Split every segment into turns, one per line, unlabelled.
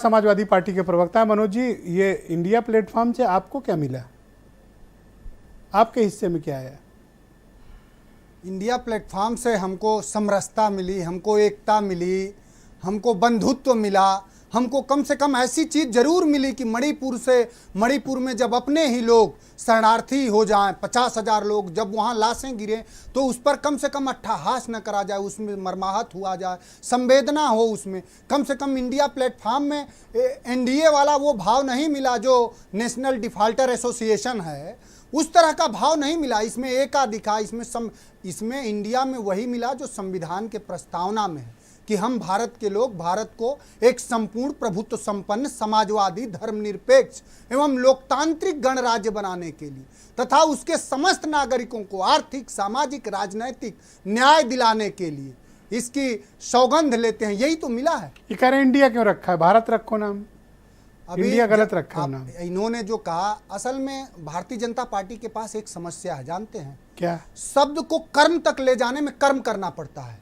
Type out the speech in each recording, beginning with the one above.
Samajwadi party के प्रवक्ता मनोज जी, ये इंडिया प्लेटफॉर्म से आपको क्या मिला? आपके हिस्से में क्या आया?
इंडिया प्लेटफॉर्म से हमको समरसता मिली, हमको एकता मिली, हमको बंधुत्व मिला, हमको कम से कम ऐसी चीज़ जरूर मिली कि मणिपुर में जब अपने ही लोग शरणार्थी हो जाएं, 50,000 लोग जब वहाँ लाशें गिरे तो उस पर कम से कम अट्टहास न करा जाए, उसमें मर्माहत हुआ जाए, संवेदना हो उसमें। कम से कम इंडिया प्लेटफॉर्म में एनडीए वाला वो भाव नहीं मिला जो नेशनल डिफाल्टर एसोसिएशन है, उस तरह का भाव नहीं मिला। इसमें एकाधिकार, इसमें इंडिया में वही मिला जो संविधान के प्रस्तावना में है कि हम भारत के लोग भारत को एक संपूर्ण प्रभुत्व संपन्न समाजवादी धर्मनिरपेक्ष एवं लोकतांत्रिक गणराज्य बनाने के लिए तथा उसके समस्त नागरिकों को आर्थिक, सामाजिक, राजनैतिक न्याय दिलाने के लिए इसकी सौगंध लेते हैं। यही तो मिला है।
ये कह रहे इंडिया क्यों रखा है? भारत रखो नाम, इंडिया गलत रखा है नाम।
इन्होंने जो कहा, असल में भारतीय जनता पार्टी के पास एक समस्या है, जानते हैं
क्या?
शब्द को कर्म तक ले जाने में कर्म करना पड़ता है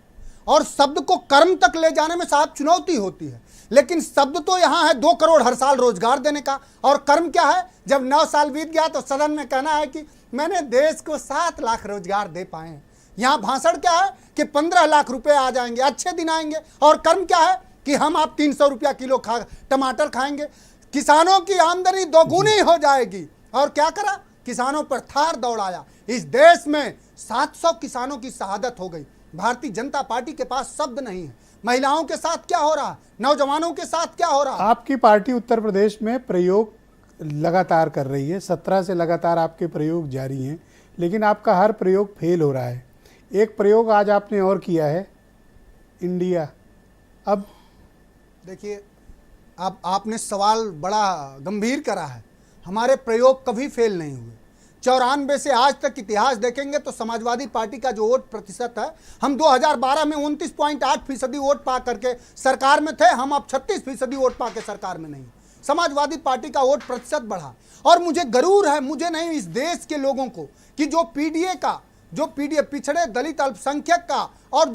और शब्द को कर्म तक ले जाने में साहब चुनौती होती है। लेकिन शब्द तो यहाँ है 2 करोड़ हर साल रोजगार देने का, और कर्म क्या है? जब 9 साल बीत गया तो सदन में कहना है कि मैंने देश को 7 लाख रोजगार दे पाए हैं। यहाँ भाषण क्या है कि 15 लाख रुपए आ जाएंगे, अच्छे दिन आएंगे। और कर्म क्या है कि हम आप 300 रुपया किलो टमाटर खाएंगे, किसानों की आमदनी दोगुनी हो जाएगी। और क्या करा? किसानों पर थार दौड़ाया। इस देश में 700 किसानों की शहादत हो गई। भारतीय जनता पार्टी के पास शब्द नहीं है। महिलाओं के साथ क्या हो रहा है, नौजवानों के साथ क्या हो रहा है।
आपकी पार्टी उत्तर प्रदेश में प्रयोग लगातार कर रही है, 17 से लगातार आपके प्रयोग जारी हैं, लेकिन आपका हर प्रयोग फेल हो रहा है। एक प्रयोग आज आपने और किया है, इंडिया। अब
देखिए, अब आपने सवाल बड़ा गंभीर करा है। हमारे प्रयोग कभी फेल नहीं हुए। 94 से आज तक इतिहास देखेंगे तो समाजवादी पार्टी का जो वोट प्रतिशत है, हम 2012 में 29.8% वोट पा करके सरकार में थे, हम अब 36% वोट पा के सरकार में नहीं। समाजवादी पार्टी का वोट प्रतिशत बढ़ा। और मुझे गरूर है, मुझे नहीं, इस देश के लोगों को, कि जो पीडीए पिछड़े दलित अल्पसंख्यक का और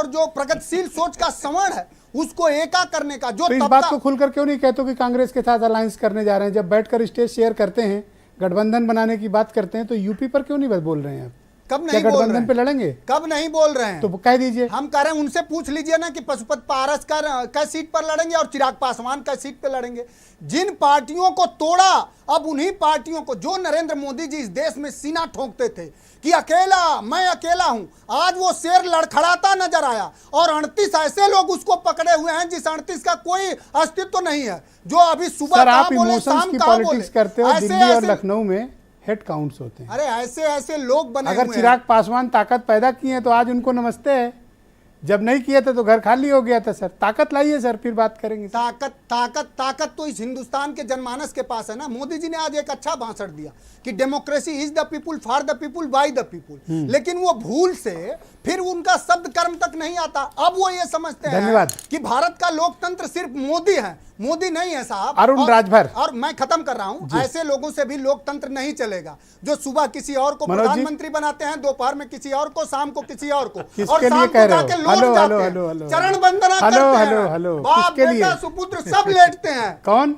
जो प्रगतिशील सोच का संवर्ण है उसको एका करने का जो
तो इस बात को खुलकर क्यों नहीं कहते कि कांग्रेस के साथ अलायंस करने जा रहे हैं? जब बैठकर स्टेज शेयर करते हैं, गठबंधन बनाने की बात करते हैं, तो यूपी पर क्यों नहीं बोल रहे हैं?
कब नहीं बोल रहे हैं?
गठबंधन पे लड़ेंगे?
कब नहीं बोल रहे हैं?
तो कह दीजिए।
हम कह रहे हैं, उनसे पूछ लीजिए ना कि पशुपत पारस का सीट पर लड़ेंगे और चिराग पासवान का सीट पर लड़ेंगे। जिन पार्टियों को तोड़ा, अब उन्हीं पार्टियों को, जो नरेंद्र मोदी जी इस देश में सीना ठोंकते थे कि मैं अकेला हूं, आज वो शेर लड़खड़ाता नजर आया। और 38 ऐसे लोग उसको पकड़े हुए हैं जिस 38 का कोई अस्तित्व नहीं है, जो अभी सुबह
आप इमोशंस की पॉलिटिक्स करते हो। दिल्ली और लखनऊ में हेड काउंट्स होते हैं।
अरे ऐसे लोग बने हुए हैं।
अगर चिराग पासवान ताकत पैदा किए हैं तो आज उनको नमस्ते है, जब नहीं किए थे तो घर खाली हो गया था। सर ताकत लाइए सर, फिर बात करेंगे।
ताकत तो इस हिंदुस्तान के जनमानस के पास है ना। मोदी जी ने आज एक अच्छा भाषण दिया कि democracy is the people, for the people, by the people. लेकिन वो भूल से फिर उनका शब्द कर्म तक नहीं आता। अब वो ये समझते हैं कि भारत का लोकतंत्र सिर्फ मोदी है। मोदी नहीं है साहब,
अरुण राजभर।
और मैं खत्म कर रहा हूं, ऐसे लोगों से भी लोकतंत्र नहीं चलेगा जो सुबह किसी और को प्रधानमंत्री बनाते हैं, दोपहर में किसी और को, शाम को किसी और को, और शाम को जाके लोग जाते हैं, चरण वंदना करते हैं, बाप बेटा सुपुत्र सब लेटते हैं।
कौन?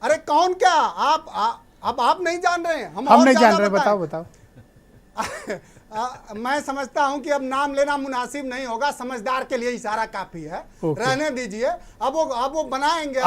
अरे कौन क्या? आप नहीं जान रहे हैं,
हम नहीं जान रहे। बताओ।
मैं समझता हूं कि अब नाम लेना मुनासिब नहीं होगा। समझदार के लिए इशारा काफी है, रहने दीजिए। अब वो बनाएंगे।